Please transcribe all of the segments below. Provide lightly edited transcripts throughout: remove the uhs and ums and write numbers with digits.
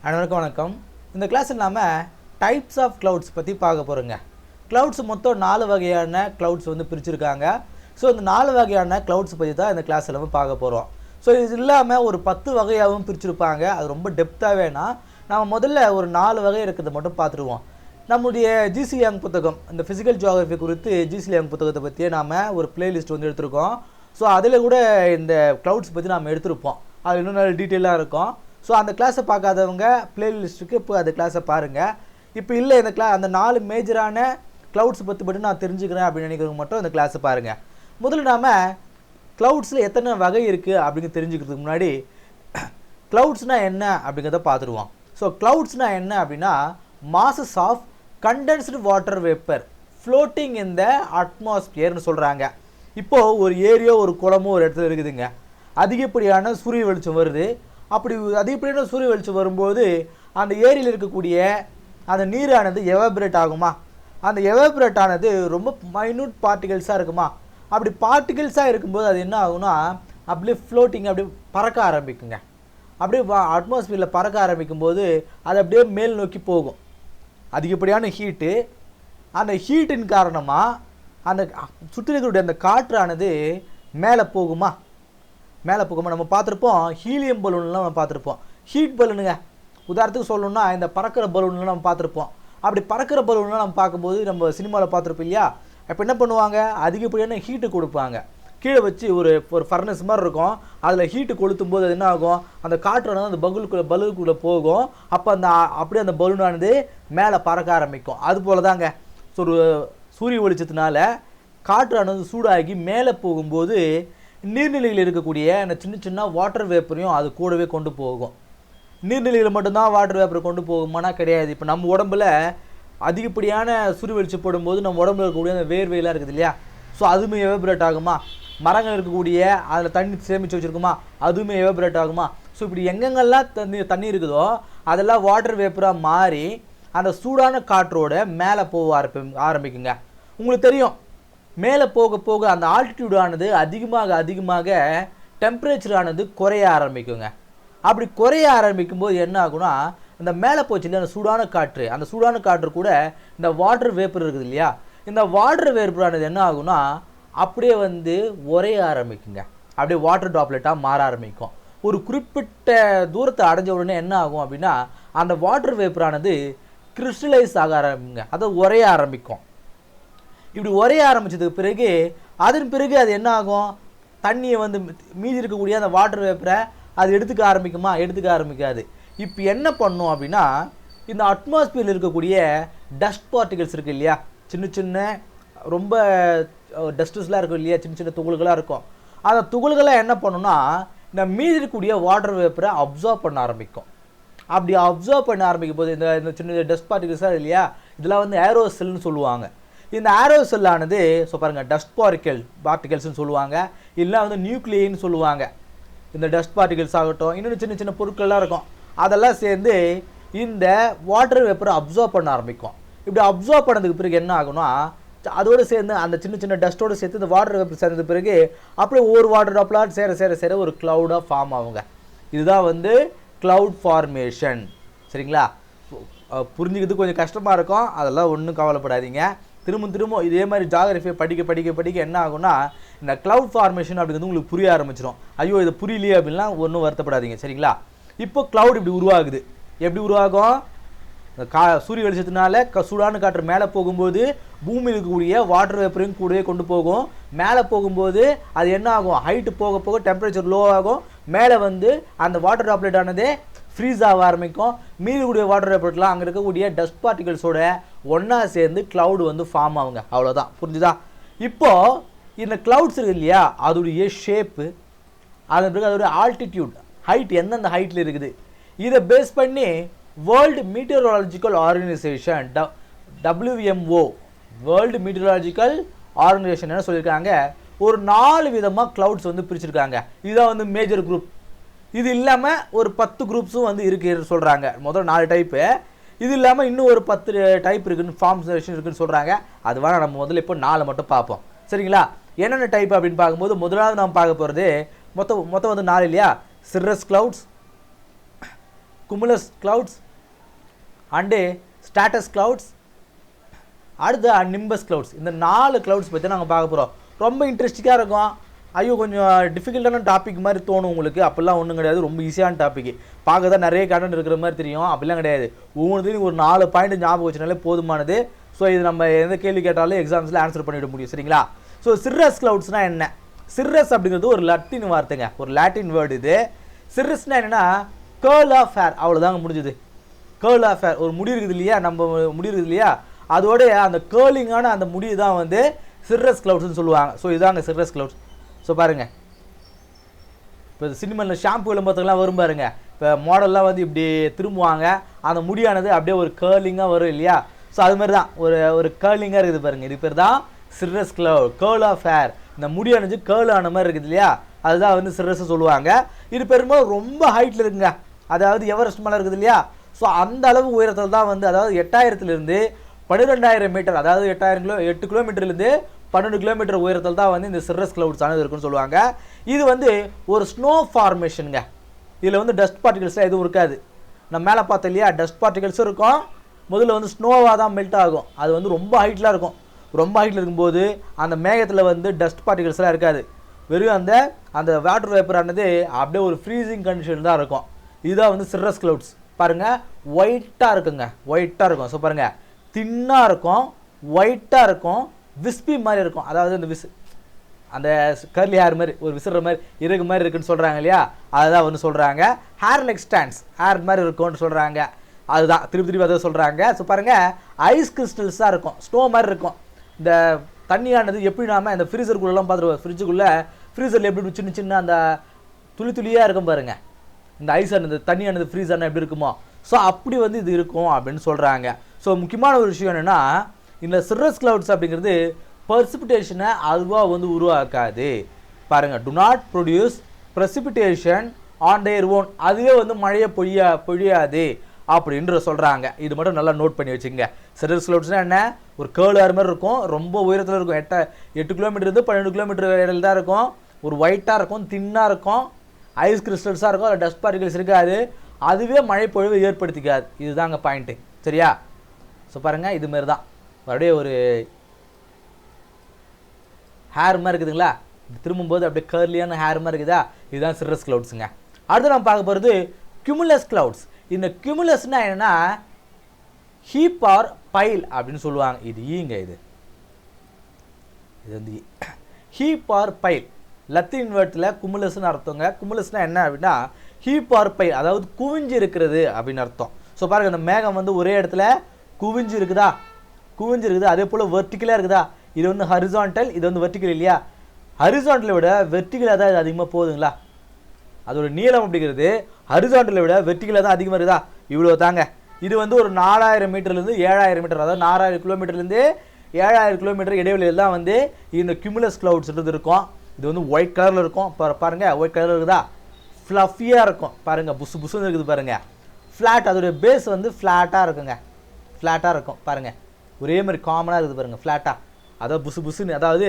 அனைவருக்கும் வணக்கம். இந்த கிளாஸில் நாம் டைப்ஸ் ஆஃப் க்ளவுட்ஸ் பற்றி பார்க்க போகிறோங்க. க்ளவுட்ஸ் மொத்தம் 4 வகையான க்ளவுட்ஸ் வந்து பிரிச்சுருக்காங்க. ஸோ இந்த 4 வகையான க்ளவுட்ஸ் பற்றி தான் இந்த கிளாஸில் நம்ம பார்க்க போகிறோம். ஸோ இது இல்லாமல் ஒரு 10 வகையாகவும் பிரிச்சுருப்பாங்க. அது ரொம்ப டெப்த்தாக வேணாம். நம்ம முதல்ல ஒரு 4 வகை இருக்கிறத மட்டும் பார்த்துருவோம். நம்முடைய ஜிசி யங் புத்தகம், இந்த ஃபிசிக்கல் ஜியோகிராஃபி குறித்து ஜிசி யங் புத்தகத்தை பற்றியே நாம் ஒரு பிளேலிஸ்ட் வந்து எடுத்திருக்கோம். ஸோ அதில் கூட இந்த க்ளவுட்ஸ் பற்றி நாம் எடுத்திருப்போம். அது இன்னும் நல்ல டீட்டெயிலாக இருக்கும். ஸோ அந்த கிளாஸை பார்க்காதவங்க பிளேலிஸ்ட்டுக்கு இப்போ அந்த கிளாஸை பாருங்கள். இப்போ இல்லை இந்த அந்த 4 மேஜரான க்ளவுட்ஸ் பற்றி மட்டும் நான் தெரிஞ்சுக்கிறேன் அப்படின்னு நினைக்கிறவங்க மட்டும் இந்த கிளாஸை பாருங்கள். முதல்ல நாம் க்ளவுட்ஸில் எத்தனை வகை இருக்குது அப்படின்னு தெரிஞ்சுக்கிறதுக்கு முன்னாடி க்ளவுட்ஸ்னால் என்ன அப்படிங்கிறத பார்த்துருவோம். ஸோ க்ளவுட்ஸ்னால் என்ன அப்படின்னா masses of condensed water vapour floating in the அட்மாஸ்பியர்னு சொல்கிறாங்க. இப்போது ஒரு ஏரியோ ஒரு குளமோ ஒரு இடத்துல இருக்குதுங்க. அதிகப்படியான சூரிய வெளிச்சம் வருது. அப்படி அதிகப்படியான சூரிய வெளிச்சம் வரும்போது அந்த ஏரியில் இருக்கக்கூடிய அந்த நீரானது எவாபரேட் ஆகுமா? அந்த எவாபரேட் ஆனது ரொம்ப மைன்யூட் பார்ட்டிகல்ஸாக இருக்குமா? அப்படி பார்ட்டிகல்ஸாக இருக்கும்போது அது என்ன ஆகும்னா அப்படியே ஃப்ளோட்டிங் அப்படியே பறக்க ஆரம்பிக்குங்க. அப்படியே அட்மாஸ்பியரில் பறக்க ஆரம்பிக்கும் போது அது அப்படியே மேல் நோக்கி போகும். அதிகப்படியான ஹீட்டு, அந்த ஹீட்டின் காரணமாக அந்த சுற்றி இருக்கக்கூடிய அந்த காற்றானது மேலே போகுமா? நம்ம பார்த்துருப்போம். ஹீலியம் பலூன்லாம் நம்ம பார்த்துருப்போம். ஹீட் பலூனுங்க உதாரணத்துக்கு சொல்லணும்னா இந்த பறக்கிற பலூன்லாம் நம்ம பார்த்துருப்போம். அப்படி பறக்கிற பலூன்லாம் நம்ம பார்க்கும்போது நம்ம சினிமாவில் பார்த்துருப்போம் இல்லையா? இப்போ என்ன பண்ணுவாங்க, அதிகப்படியான ஹீட்டு கொடுப்பாங்க. கீழே வச்சு ஒரு ஃபர்னஸ் மாதிரி இருக்கும். அதில் ஹீட்டு கொளுத்தும் போது அது என்ன ஆகும், அந்த காற்றானது அந்த பலூனுக்குள்ளே போகும். அப்போ அப்படியே அந்த பலூனானது மேலே பறக்க ஆரம்பிக்கும். அது போல் தாங்க ஒரு சூரிய வெளிச்சத்தினால காற்றானது சூடாகி மேலே போகும்போது நீர்நிலையில் இருக்கக்கூடிய அந்த சின்ன சின்ன வாட்டர் வேப்பரையும் அது கூடவே கொண்டு போகும். நீர்நிலையில் மட்டும்தான் வாட்டர் வேப்பரை கொண்டு போகுமானா கிடையாது. இப்போ நம்ம உடம்புல அதிகப்படியான சூரிய வெளிச்சம் போடும்போது நம்ம உடம்புல இருக்கக்கூடிய அந்த வேர்வையெல்லாம் இருக்குது இல்லையா? ஸோ அதுவுமே எவாபரேட் ஆகுமா? மரங்கள் இருக்கக்கூடிய அதில் தண்ணி சேமித்து வச்சுருக்குமா? அதுவுமே எவாபரேட் ஆகுமா? ஸோ இப்படி எங்கெங்கெல்லாம் தண்ணி இருக்குதோ அதெல்லாம் வாட்டர் வேப்பராக மாறி அந்த சூடான காற்றோட மேலே போக ஆரம்பிக்குங்க. உங்களுக்கு தெரியும், மேலே போக போக அந்த ஆல்டிடியூடானது அதிகமாக டெம்பரேச்சரானது குறைய ஆரம்பிக்குங்க. அப்படி குறைய ஆரம்பிக்கும் போது என்ன ஆகுனா இந்த மேலே போச்சு இல்லையா அந்த சூடான காற்று கூட இந்த வாட்டர் வேப்பர் இருக்குது இல்லையா? இந்த வாட்டர் வேப்பரானது என்ன ஆகுனா அப்படியே வந்து உறைய ஆரம்பிக்குங்க. அப்படியே வாட்டர் ட்ராப்லெட்டாக மாற ஆரம்பிக்கும். ஒரு குறிப்பிட்ட தூரத்தை அடைஞ்ச உடனே என்ன ஆகும் அப்படின்னா அந்த வாட்டர் வேப்பரானது கிறிஸ்டலைஸ் ஆக ஆரம்பிக்குங்க. அதை உறைய ஆரம்பிக்கும். இப்படி உரைய ஆரம்பித்ததுக்கு பிறகு அதன் பிறகு அது என்ன ஆகும், தண்ணியை வந்து மீதி இருக்கக்கூடிய அந்த வாட்டர் வேப்பரை அது எடுத்துக்க ஆரம்பிக்காது. இப்போ என்ன பண்ணும் அப்படின்னா இந்த அட்மாஸ்பியரில் இருக்கக்கூடிய டஸ்ட் பார்ட்டிகல்ஸ் இருக்குது இல்லையா? சின்ன ரொம்ப டஸ்டஸ்லாம் இருக்கும் இல்லையா? சின்ன துகள்களாக இருக்கும். அந்த துகள்களாக என்ன பண்ணுன்னா இந்த மீதி இருக்கக்கூடிய வாட்டர் வேப்பரை அப்சார்ப் பண்ண ஆரம்பிக்கும். அப்படி அப்சார்ப் பண்ண ஆரம்பிக்கும் போது இந்த சின்ன டஸ்ட் பார்ட்டிகல்ஸாக இல்லையா, இதெல்லாம் வந்து ஏரோசெல்னு சொல்லுவாங்க. இந்த ஏரோசெல்லானது ஸோ பாருங்கள் டஸ்ட் பார்ட்டிகல்ஸ்னு சொல்லுவாங்க, இல்லை வந்து நியூக்ளியன்னு சொல்லுவாங்க. இந்த டஸ்ட் பார்ட்டிகல்ஸ் ஆகட்டும், இன்னொன்று சின்ன பொருட்கள்லாம் இருக்கும், அதெல்லாம் சேர்ந்து இந்த வாட்டர் வேப்பரை அப்சார்ப் பண்ண ஆரம்பிக்கும். இப்படி அப்சார்ப் பண்ணதுக்கு பிறகு என்ன ஆகும்னா அதோடு சேர்ந்து அந்த சின்ன டஸ்ட்டோடு சேர்த்து இந்த வாட்டர் வேப்பர் சேர்ந்தது பிறகு அப்படியே ஒரு வாட்டர் ட்ராப்லாம் சேர ஒரு க்ளவுடாக ஃபார்ம் ஆகுங்க. இதுதான் வந்து க்ளவுட் ஃபார்மேஷன். சரிங்களா? புரிஞ்சுக்கிறது கொஞ்சம் கஷ்டமாக இருக்கும், அதெல்லாம் ஒன்றும் கவலைப்படாதீங்க. திரும்ப இதே மாதிரி ஜியோகிராஃபியை படிக்க என்ன ஆகும்னா இந்த க்ளவுட் ஃபார்மேஷன் அப்படிங்கிறது உங்களுக்கு புரிய ஆரம்பிச்சிடும். ஐயோ இது புரியலையே அப்படின்லாம் ஒன்றும் வருத்தப்படாதீங்க. சரிங்களா? இப்போ க்ளவுட் இப்படி உருவாகுது. எப்படி உருவாகும்? சூரிய வெளிச்சத்தினால சூடான காற்று மேலே போகும்போது பூமியில் இருக்கக்கூடிய வாட்டர் வேப்பரையும் கூடவே கொண்டு போகும். மேலே போகும்போது அது என்ன ஆகும், ஹைட்டு போக டெம்பரேச்சர் லோ ஆகும். மேலே வந்து அந்த வாட்டர் ட்ராப்லெட் ஆனது ஃப்ரீஸ் ஆக ஆரம்பிக்கும். மீதி கூடிய வாட்டர் வேப்பர்லாம் அங்கே இருக்கக்கூடிய டஸ்ட் பார்ட்டிகல்ஸோட ஒன்றா சேர்ந்து க்ளவுடு வந்து ஃபார்ம் ஆகுங்க. அவ்வளோதான். புரிஞ்சுதா? இப்போது இந்த க்ளவுட்ஸ் இருக்குது இல்லையா, அதோடைய ஷேப்பு, அதன் பிறகு அதோடைய ஆல்டிடியூட், ஹைட் எந்தெந்த ஹைட்டில் இருக்குது, இதை பேஸ் பண்ணி World Meteorological Organization WMO World Meteorological Organization என்ன சொல்லியிருக்காங்க, ஒரு 4 விதமாக க்ளவுட்ஸ் வந்து பிரிச்சுருக்காங்க. இதுதான் வந்து மேஜர் குரூப். இது இல்லாமல் ஒரு 10 குரூப்ஸும் வந்து இருக்குன்னு சொல்கிறாங்க. முதல் 4 டைப்பு. இது இல்லாமல் இன்னும் ஒரு 10 டைப் இருக்குன்னு ஃபார்மேஷன் இருக்குன்னு சொல்கிறாங்க. அது வேணால் நம்ம முதல்ல இப்போ 4 மட்டும் பார்ப்போம். சரிங்களா? என்னென்ன டைப் அப்படின்னு பார்க்கும்போது முதலாவது நம்ம பார்க்க போகிறது மொத்தம் வந்து 4 இல்லையா? Cirrus clouds, cumulus clouds and stratus clouds, அடுத்து நிம்பஸ் கிளவுட்ஸ். இந்த 4 கிளவுட்ஸ் பற்றி நாங்கள் பார்க்க போகிறோம். ரொம்ப இன்ட்ரெஸ்டிங்காக இருக்கும். ஐயோ கொஞ்சம் டிஃபிகல்ட்டான டாபிக் மாதிரி தோணும் உங்களுக்கு. அப்படிலாம் ஒன்றும் கிடையாது, ரொம்ப ஈஸியான டாபிக். பார்க்க தான் நிறைய கண்டென்ட் இருக்கிற மாதிரி தெரியும், அப்படிலாம் கிடையாது. ஒவ்வொன்றுத்தையும் ஒரு 4 பாயிண்ட் ஞாபகம் வச்சுனாலே போதுமானது. ஸோ இது நம்ம எந்த கேள்வி கேட்டாலும் எக்ஸாம்ஸில் ஆன்சர் பண்ணிவிட முடியும். சரிங்களா? ஸோ சிர்ரஸ் கிளவுட்ஸ்னால் என்ன? சிர்ரஸ் அப்படிங்கிறது ஒரு லட்டின் வார்த்தைங்க, ஒரு லாட்டின் வேர்டு இது. சிர்ரஸ்னால் என்னென்னா கேர்ள் ஆஃப் ஹேர், அவ்வளோதாங்க முடிஞ்சுது. கேர்ள் ஆஃப் ஹேர், ஒரு முடி இருக்குது இல்லையா, நம்ம முடி இருக்குது இல்லையா, அதோடைய அந்த கேர்லிங்கான அந்த முடி தான் வந்து சிர்ரஸ் கிளவுட்ஸ்னு சொல்லுவாங்க. ஸோ இதாங்க சிர்ரஸ் கிளவுட்ஸ். ஸோ பாருங்கள், இப்போ சினிமாவில் ஷாம்பு விளம்பரத்துக்கெல்லாம் வரும் பாருங்க, இப்போ மாடல்லாம் வந்து இப்படி திரும்புவாங்க, அந்த முடியானது அப்படியே ஒரு கேர்லிங்காக வரும் இல்லையா. ஸோ அது மாதிரி தான் ஒரு கேர்லிங்காக இருக்குது பாருங்கள். இது பேர் தான் சிர்ரஸ் கிளவுட், கேர்ள் ஆஃப் ஹேர். இந்த முடியானது கேர்ள் ஆன மாதிரி இருக்குது இல்லையா, அதுதான் வந்து சிர்ரஸ் சொல்லுவாங்க. இது பெரும்பாலும் ரொம்ப ஹைட்டில் இருக்குங்க, அதாவது எவரெஸ்ட் மலை இருக்குது இல்லையா, ஸோ அந்த அளவு உயரத்தில் தான் வந்து, அதாவது 8000லேருந்து 12000 மீட்டர், அதாவது 8 கிலோமீட்டர்லேருந்து 12 கிலோமீட்டர் உயரத்தில் தான் வந்து இந்த சிர்ரஸ் கிளவுட்ஸ் ஆனது இருக்குன்னு சொல்லுவாங்க. இது வந்து ஒரு ஸ்னோ ஃபார்மேஷனுங்க. இதில் வந்து டஸ்ட் பார்ட்டிகல்ஸ்லாம் எதுவும் இருக்காது. நம்ம மேலே பார்த்தோம் இல்லையா, டஸ்ட் பார்ட்டிகல்ஸும் இருக்கும். முதல்ல வந்து ஸ்னோவாக தான் மெல்ட் ஆகும். அது வந்து ரொம்ப ஹைட்டில் இருக்கும். ரொம்ப ஹைட்டில் இருக்கும்போது அந்த மேகத்தில் வந்து டஸ்ட் பார்ட்டிகல்ஸ்லாம் இருக்காது. வெறும் அந்த வாட்டர் வேப்பரானது அப்படியே ஒரு ஃப்ரீசிங் கண்டிஷன் தான் இருக்கும். இதுதான் வந்து சிர்ரஸ் கிளவுட்ஸ். பாருங்கள், ஒயிட்டாக இருக்குங்க, ஒயிட்டாக இருக்கும். ஸோ பாருங்கள், தின்னாக இருக்கும், ஒயிட்டாக இருக்கும், விஸ்பி மாதிரி இருக்கும். அதாவது அந்த கர்லி ஹேர் மாதிரி, ஒரு விசிற மாதிரி இருக்கு மாதிரி இருக்குன்னு சொல்கிறாங்க இல்லையா, அதுதான் வந்து சொல்கிறாங்க. ஹேர் லைக் ஸ்டாண்ட்ஸ், ஹேர் மாதிரி இருக்கும்னு சொல்கிறாங்க. அதுதான் திருப்பி அதை சொல்கிறாங்க. ஸோ பாருங்கள், ஐஸ் கிறிஸ்டல்ஸாக இருக்கும், ஸ்னோ மாதிரி இருக்கும். இந்த தண்ணியானது எப்படி நாம இந்த ஃப்ரீசருக்குள்ளெல்லாம் பார்த்துருவோம், ஃப்ரீசரில் எப்படி சின்ன சின்ன அந்த துளியாக இருக்கும் பாருங்கள், இந்த ஐஸ் ஆனது தண்ணியானது ஃப்ரீஸ் ஆனால் எப்படி இருக்குமோ, ஸோ அப்படி வந்து இது இருக்கும் அப்படின்னு சொல்கிறாங்க. ஸோ முக்கியமான ஒரு விஷயம் என்னென்னா, இந்த சிர்ரஸ் கிளவுட்ஸ் அப்படிங்கிறது பர்சிபிடேஷனை அதுவாக வந்து உருவாக்காது. பாருங்கள், to not produce precipitation on their own, அதுவே வந்து மழையை பொழியாது அப்படின்ற சொல்கிறாங்க. இது மட்டும் நல்லா நோட் பண்ணி வச்சுங்க. சிர்ரஸ் கிளவுட்ஸ்னால் என்ன, ஒரு கேர்ள் ஹேர் மாதிரி இருக்கும், ரொம்ப உயரத்தில் இருக்கும், 8 கிலோமீட்டர் 12 கிலோமீட்டர் இடையில தான் இருக்கும், ஒரு ஒயிட்டாக இருக்கும், தின்னாக இருக்கும், ஐஸ் கிறிஸ்டல்ஸாக இருக்கும், அதில் டஸ்ட் பார்ட்டிகல்ஸ் இருக்காது, அதுவே மழை பொழிவை ஏற்படுத்திக்காது. இதுதாங்க பாயிண்ட்டு. சரியா? ஸோ பாருங்கள், இது மாதிரி தான் அப்படியே ஒரு ஹேர் மாதிரி இருக்குதுங்களா, திரும்பும்போது அப்படியே கர்லியான ஹேர் மாதிரி இருக்குதா, இதுதான் சிர்ரஸ் கிளவுட்ஸுங்க. அடுத்து நம்ம பார்க்க போகிறது கியூமுலஸ் கிளவுட்ஸ். இந்த கியூமுலஸ்னால் என்னென்னா ஹீப் ஆர் பைல் அப்படின்னு சொல்லுவாங்க. இது ஈங்க, இது வந்து ஹீப் ஆர் பைல், லத்தீன் வேர்டில் குமுலஸ்ன்னு அர்த்தங்க. குமுலஸ்னால் என்ன அப்படின்னா ஹீப் ஆர் பைல், அதாவது குவிஞ்சு இருக்கிறது அப்படின்னு அர்த்தம். ஸோ பாருங்கள், இந்த மேகம் வந்து ஒரே இடத்துல குவிஞ்சு இருக்குதா, அதே போல் வெர்டிக்கலாக இருக்குதா. இது வந்து ஹரிசான்டல், இது வந்து வெர்டிக்கல் இல்லையா. ஹரிசான்டலை விட வெர்டிக்கலாக தான் இது அதிகமாக போகுதுங்களா, அதோட நீளம் அப்படிங்கிறது ஹரிசான்டலை விட வெர்டிக்கலாக தான் அதிகமாக இருக்குதா, இவ்வளோ தாங்க. இது வந்து ஒரு 4000 மீட்டர்லேருந்து 7000 மீட்டர், அதாவது 4000 கிலோமீட்டர்லேருந்து 7000 கிலோமீட்டர் இடைவெளியில் தான் வந்து இந்த கியூமுலஸ் கிளவுட்ஸ்ன்றது இருக்கும். இது வந்து ஒயிட் கலரில் இருக்கும். பாருங்கள், ஒயிட் கலரில் இருக்குதா, ஃப்ளஃபியாக இருக்கும். பாருங்கள், புசு புசுன்னு இருக்குது பாருங்கள். ஃப்ளாட், அதோடைய பேஸ் வந்து ஃப்ளாட்டாக இருக்குங்க, ஃப்ளாட்டாக இருக்கும். பாருங்கள், ஒரே மாதிரி காமனாக இருக்குது பாருங்கள், ஃப்ளாட்டாக. அதாவது புசு புசுன்னு, அதாவது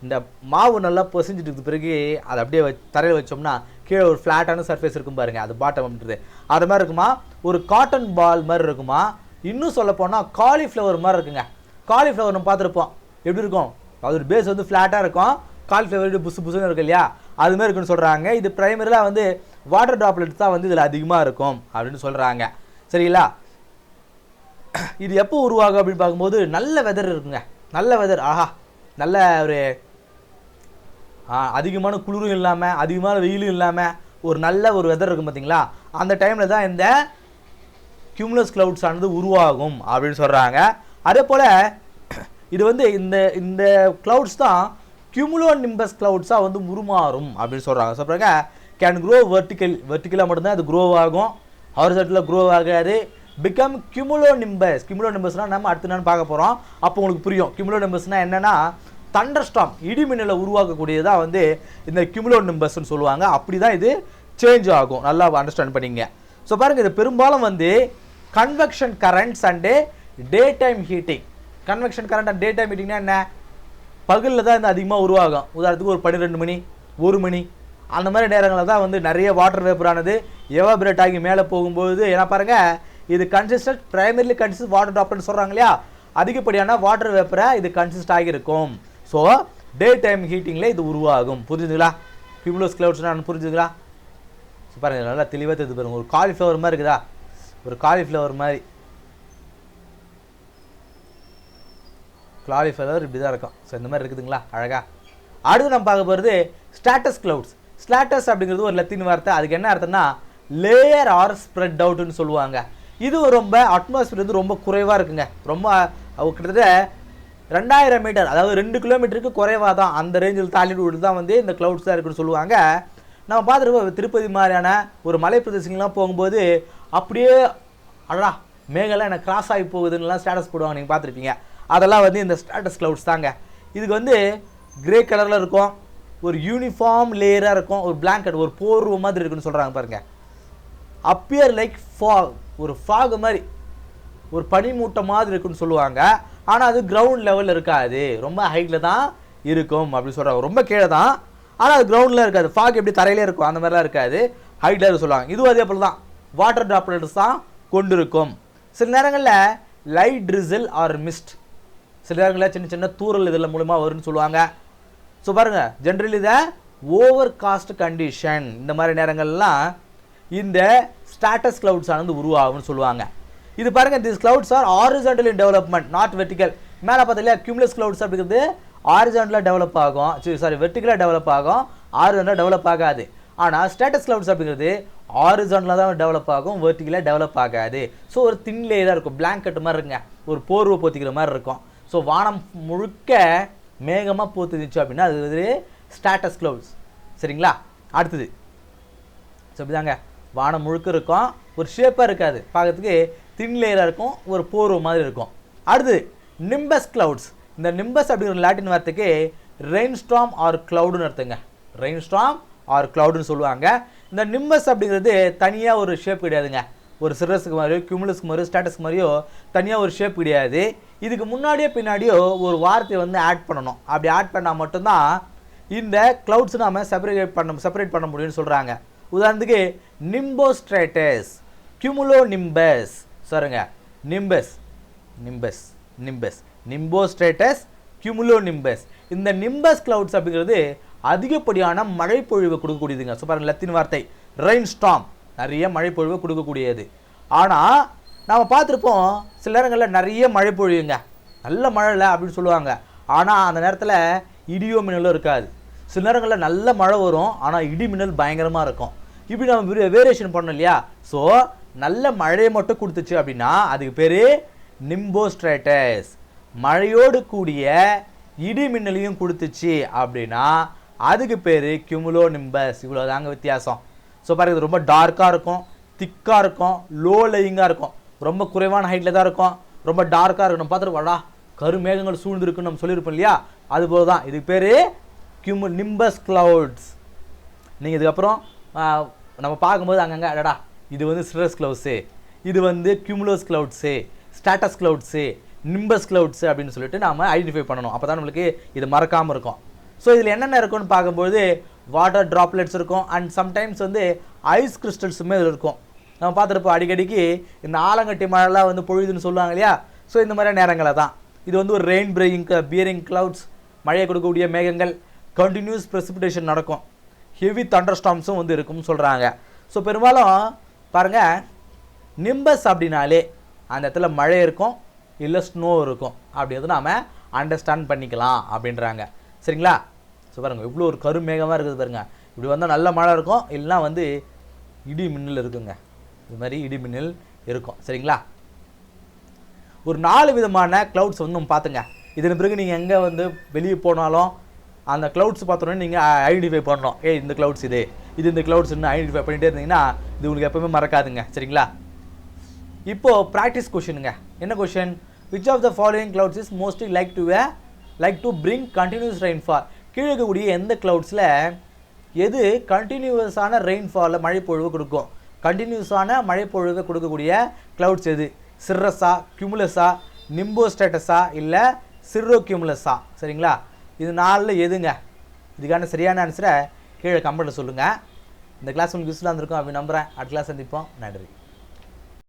இந்த மாவு நல்லா பொசிஞ்சிட்டு பிறகு அதை அப்படியே தரையில் வச்சோம்னா கீழே ஒரு ஃப்ளாட்டான சர்ஃபேஸ் இருக்கும் பாருங்கள், அது பாட்டம் அப்படின்றது. அது மாதிரி இருக்குமா, ஒரு காட்டன் பால் மாதிரி இருக்குமா. இன்னும் சொல்ல போனால் காலிஃப்ளவர் மாதிரி இருக்குங்க. காலிஃப்ளவர் நம்ம பார்த்துருப்போம், எப்படி இருக்கும், அதோட பேஸ் வந்து ஃப்ளாட்டாக இருக்கும், காலிஃப்ளவர் புசு புசுன்னு இருக்கு இல்லையா, அது மாதிரி இருக்குன்னு சொல்கிறாங்க. இது பிரைமரியாக வந்து வாட்டர் ட்ராப்லெட்ஸ் தான் வந்து இதில் அதிகமாக இருக்கும் அப்படின்னு சொல்கிறாங்க. சரிங்களா? இது எப்போ உருவாகும் அப்படின்னு பார்க்கும்போது நல்ல வெதர் இருக்குங்க, நல்ல வெதர், ஆஹா, நல்ல ஒரு அதிகமான குளிரும் இல்லாமல் அதிகமான வெயிலும் இல்லாமல் ஒரு நல்ல ஒரு வெதர் இருக்கும் பார்த்தீங்களா, அந்த டைமில் தான் இந்த கியூமுலஸ் கிளவுட்ஸ் ஆனது உருவாகும் அப்படின்னு சொல்கிறாங்க. அதே போல் இது வந்து இந்த கிளவுட்ஸ் தான் கியூமுலோ நிம்பஸ் கிளவுட்ஸாக வந்து உருமாறும் அப்படின்னு சொல்கிறாங்க. சொல்கிறாங்க கேன் க்ரோ வெர்டிக்கலாக மட்டும்தான் அது க்ரோ ஆகும், ஹாரிசான்டலில் க்ரோ ஆகாது. பிகம் கியூமுலோ நிம்பஸ்னால் நம்ம அடுத்து என்னன்னு பார்க்க போகிறோம், அப்போ உங்களுக்கு புரியும். கியூமுலோ நிம்பஸ்னால் என்னென்னா தண்டர்ஸ்டார்ம், இடிமின்னலை உருவாக்கக்கூடியதாக வந்து இந்த கியூமுலோ நிம்பஸ்ன்னு சொல்லுவாங்க. அப்படி தான் இது சேஞ்ச் ஆகும், நல்லா அண்டர்ஸ்டாண்ட் பண்ணிங்க. ஸோ பாருங்கள், இது பெரும்பாலும் வந்து convection currents and day time heating. Convection current and day time ஹீட்டிங்னா என்ன, பகலில் தான் இந்த அதிகமாக உருவாகும். உதாரணத்துக்கு ஒரு 12 மணி 1 மணி அந்த மாதிரி நேரங்களில் தான் வந்து நிறைய வாட்டர் வேப்பரானது எவாபரேட் ஆகி மேலே போகும்போது ஏன்னா பாருங்கள் இது கன்சிஸ்டன்ட் பிரைமரிலி கன்சிஸ்ட் வாட்டர் ட்ராப்லெட்னு சொல்கிறாங்க இல்லையா, அதிகப்படியான வாட்டர் வேப்பரை இது கன்சிஸ்ட் ஆகியிருக்கும். ஸோ டே டைம் ஹீட்டிங்கில் இது உருவாகும். புரிஞ்சுங்களா? கியூமுலஸ் கிளவுட்ஸ்னால் புரிஞ்சுங்களா? ஸோ பாருங்கள் நல்லா தெளிவாக தெரிஞ்சு பாருங்கள். ஒரு காலிஃப்ளவர் மாதிரி இருக்குதா, ஒரு காலிஃப்ளவர் மாதிரி காலிஃப்ளவர் இப்படி தான் இருக்கும். ஸோ இந்த மாதிரி இருக்குதுங்களா அழகாக. அடுத்து நம்ம பார்க்க போகிறது ஸ்ட்ராட்டஸ் கிளவுட்ஸ். ஸ்ட்ராட்டஸ் அப்படிங்கிறது ஒரு லத்தீன் வார்த்தை. அதுக்கு என்ன அர்த்தம்னா லேயர் ஆர் ஸ்ப்ரெட் அவுட்னு சொல்லுவாங்க. இது ரொம்ப அட்மாஸ்பியர் வந்து ரொம்ப குறைவாக இருக்குங்க. ரொம்ப கிட்டத்தட்ட 2000 மீட்டர், அதாவது 2 கிலோமீட்டருக்கு குறைவாக தான், அந்த ரேஞ்சில் தாண்டிட்டு தான் வந்து இந்த கிளவுட்ஸ் தான் இருக்குன்னு சொல்லுவாங்க. நம்ம பார்த்துருப்போம் திருப்பதி மாதிரியான ஒரு மலை பிரதேசங்கள்லாம் போகும்போது அப்படியே அழகா மேகெல்லாம் எனக்கு கிராஸ் ஆகி போகுதுன்னெலாம் ஸ்டேட்டஸ் போடுவாங்க, நீங்கள் பார்த்துருப்பீங்க. அதெல்லாம் வந்து இந்த ஸ்ட்ராட்டஸ் கிளவுட்ஸ் தாங்க. இதுக்கு வந்து கிரே கலரில் இருக்கும், ஒரு யூனிஃபார்ம் லேயராக இருக்கும், ஒரு பிளாங்கெட் ஒரு போர்வை மாதிரி இருக்குன்னு சொல்கிறாங்க பாருங்கள். அப்பியர் லைக் ஃபாக், ஒரு ஃபாக் மாதிரி ஒரு பனிமூட்டை மாதிரி இருக்குன்னு சொல்லுவாங்க. ஆனால் அது கிரவுண்ட் லெவலில் இருக்காது, ரொம்ப ஹைட்டில் தான் இருக்கும் அப்படின்னு சொல்கிறாங்க. ரொம்ப கீழே தான், ஆனால் அது கிரவுண்டில் இருக்காது. ஃபாக் எப்படி தரையிலே இருக்கும் அந்த மாதிரிலாம் இருக்காது, ஹைட்டில் இருக்க சொல்லுவாங்க. இதுவும் அதே போல் தான் வாட்டர் ட்ராப்லெட்ஸ் தான் கொண்டு இருக்கும். சில நேரங்களில் லைட் ட்ரிசில் ஆர் மிஸ்ட், சில நேரங்களில் சின்ன சின்ன தூரல் இதில் மூலமாக வரும்னு சொல்லுவாங்க. ஸோ பாருங்கள், ஜென்ரலி இதை ஓவர் காஸ்ட் கண்டிஷன் இந்த மாதிரி நேரங்கள்லாம் இந்த ஸ்ட்ராட்டஸ் கிளவுட்ஸ் ஆனது உருவாகும்னு சொல்லுவாங்க. இது பாருங்கள், this clouds are horizontal in development not vertical. மேலே பார்த்தீங்களா கியூமுலஸ் கிளவுட்ஸ் அப்படிங்கிறது ஹாரிசான்டலாக டெவலப் ஆகும், வெர்டிக்கலாக டெவலப் ஆகும், ஹாரிசான்டலாக டெவலப் ஆகாது. ஆனால் ஸ்ட்ராட்டஸ் கிளவுட்ஸ் அப்படிங்கிறது ஹாரிசான்டலாக தான் டெவலப் ஆகும், வெர்டிக்கலாக டெவலப் ஆகாது. ஸோ ஒரு தின் லேயராக இருக்கும், பிளாங்கெட் மாதிரி இருக்குங்க, ஒரு போர்வை போத்திக்கிற மாதிரி இருக்கும். ஸோ வானம் முழுக்க மேகமாக போத்துச்சு அப்படின்னா அது வந்து ஸ்ட்ராட்டஸ் கிளவுட்ஸ். சரிங்களா? அடுத்தது ஸோ இப்படிதாங்க, வானம் முழுக்க இருக்கும், ஒரு ஷேப்பாக இருக்காது, பார்க்கறதுக்கு தின் லேயராக இருக்கும், ஒரு போர்வை மாதிரி இருக்கும். அடுத்து நிம்பஸ் கிளவுட்ஸ். இந்த நிம்பஸ் அப்படிங்கிற லாட்டின் வார்த்தைக்கு ரெயின் ஸ்டார்ம் ஆர் கிளவுடுன்னு அர்த்தங்க. ரெயின் ஸ்டார்ம் ஆர் கிளவுடுன்னு சொல்லுவாங்க. இந்த நிம்பஸ் அப்படிங்கிறது தனியாக ஒரு ஷேப் கிடையாதுங்க. ஒரு சிரஸுக்கு மாதிரியோ கியூமுலஸ்க்கு மாதிரியோ ஸ்டாட்டஸ்க்கு மாதிரியோ தனியாக ஒரு ஷேப் கிடையாது. இதுக்கு முன்னாடியோ பின்னாடியோ ஒரு வார்த்தையை வந்து ஆட் பண்ணணும். அப்படி ஆட் பண்ணால் மட்டும்தான் இந்த கிளவுட்ஸ் நாம் செப்பரேட் பண்ண முடியும்னு சொல்கிறாங்க. உதாரணத்துக்கு நிம்போஸ்ட்ரேட்டஸ், கியூமுலோ நிம்பஸ், சொல்லுங்க நிம்பஸ் நிம்பஸ் நிம்பஸ் நிம்போஸ்ட்ரேட்டஸ், கியூமுலோ நிம்பஸ். இந்த நிம்பஸ் கிளவுட்ஸ் அப்படிங்கிறது அதிகப்படியான மழை பொழிவை கொடுக்கக்கூடியதுங்க. ஸோ பாருங்கள், லத்தீன் வார்த்தை ரெயின் ஸ்டார்ம், நிறைய மழை பொழிவை கொடுக்கக்கூடியது. ஆனால் நாம் பார்த்துருப்போம் சில நேரங்களில் நிறைய மழை பொழிவுங்க, நல்ல மழை இல்லை அப்படின்னு சொல்லுவாங்க. ஆனால் அந்த நேரத்தில் இடியோ மின்னலும் இருக்காது. சில நேரங்களில் நல்ல மழை வரும், ஆனால் இடி மின்னல் பயங்கரமாக இருக்கும். இப்படி நம்ம வேரியேஷன் பண்ணோம் இல்லையா? ஸோ நல்ல மழையை மட்டும் கொடுத்துச்சு அப்படின்னா அதுக்கு பேர் நிம்போஸ்ட்ரேட்டஸ். மழையோடு கூடிய இடி மின்னலையும் கொடுத்துச்சு அப்படின்னா அதுக்கு பேர் கியூமுலோ நிம்பஸ். இவ்வளோ தாங்க வித்தியாசம். ஸோ பாருங்க, இது ரொம்ப டார்க்காக இருக்கும், திக்காக இருக்கும், லோ லையிங்காக இருக்கும், ரொம்ப குறைவான ஹைட்டில் தான் இருக்கும், ரொம்ப டார்க்காக இருக்கும். நம்ம பார்த்துட்டு வாடா கருமேகங்கள் சூழ்ந்துருக்குன்னு நம்ம சொல்லியிருப்போம் இல்லையா? அதுபோல் தான் இதுக்கு பேர் நிம்பஸ் கிளவுட்ஸ். நீங்கள் இதுக்கப்புறம் நம்ம பார்க்கும்போது அங்கங்கே அடடா இது வந்து சிரஸ் கிளவுட்ஸு, இது வந்து கியூமுலஸ் clouds, stratus clouds, nimbus clouds அப்படின்னு சொல்லிட்டு நாம் ஐடென்டிஃபை பண்ணணும். அப்போ தான் நம்மளுக்கு இது மறக்காமல் இருக்கும். ஸோ இதில் என்னென்ன இருக்குன்னு பார்க்கும்போது வாட்டர் ட்ராப்லெட்ஸ் இருக்கும், அண்ட் சம்டைம்ஸ் வந்து ஐஸ் கிறிஸ்டல்ஸுமே இதில் இருக்கும். நம்ம பார்த்துருப்போம் அடிக்கடிக்கு இந்த ஆலங்கட்டி மழைலாம் வந்து பொழுதுன்னு சொல்லுவாங்க இல்லையா? ஸோ இந்த மாதிரியான நேரங்களில் தான் இது வந்து ஒரு ரெயின் பியரிங் கிளவுட்ஸ், மழையை கொடுக்கக்கூடிய மேகங்கள், கண்டினியூஸ் ப்ரெசிபிடேஷன் நடக்கும், ஹெவி தண்டர் ஸ்டார்ம்ஸும் வந்து இருக்கும்னு சொல்கிறாங்க. ஸோ பெரும்பாலும் பாருங்கள், நிம்பஸ் அப்படின்னாலே அந்த இடத்துல மழை இருக்கும், இல்லை ஸ்னோ இருக்கும், அப்படி வந்து நாம் அண்டர்ஸ்டாண்ட் பண்ணிக்கலாம் அப்படின்றாங்க. சரிங்களா? ஸோ பாருங்கள், இவ்வளோ ஒரு கருமேகமாக இருக்குது பாருங்கள். இப்படி வந்தால் நல்ல மழை இருக்கும், இல்லைனா வந்து இடி மின்னல் இருக்குங்க. இது மாதிரி இடி மின்னல் இருக்கும். சரிங்களா? ஒரு 4 விதமான கிளவுட்ஸ் வந்து நம்ம பார்த்துங்க. இதன் பிறகு நீங்கள் எங்கே வந்து வெளியே போனாலும் அந்த கிளவுட்ஸ் பார்த்தோன்னே நீங்கள் ஐடென்டிஃபை பண்ணணும். இந்த கிளவுட்ஸ் இது இந்த கிளவுட்ஸ் இன்னும் ஐடென்டிஃபை பண்ணிகிட்டே இருந்தீங்கன்னா இது உங்களுக்கு எப்போவுமே மறக்காதுங்க. சரிங்களா? இப்போது ப்ராக்டிஸ் கொஷினுங்க. என்ன question? Which of the following clouds is mostly like to bring continuous rainfall? கீழே இருக்கக்கூடிய எந்த கிளவுட்ஸில் எது கண்டினியூஸான ரெயின்ஃபாலில் மழைப்பொழிவு கொடுக்கும்? கண்டினியூஸான மழைப்பொழிவை கொடுக்கக்கூடிய கிளவுட்ஸ் எது? சிர்ரஸா, கியூமுலஸா, நிம்போஸ்ட்ரேட்டஸா, இல்லை சிர்ரோ கியூமுலஸா? சரிங்களா? இது 4ல் எதுங்க? இதுக்கான சரியான ஆன்சரை கீழே கமெண்ட்டில் சொல்லுங்கள். இந்த கிளாஸ் உங்களுக்கு யூஸ்ஃபுல்லாக இருந்திருக்கும் அப்படி நம்புகிறேன். அடுத்த கிளாஸ் சந்திப்போம். நன்றி.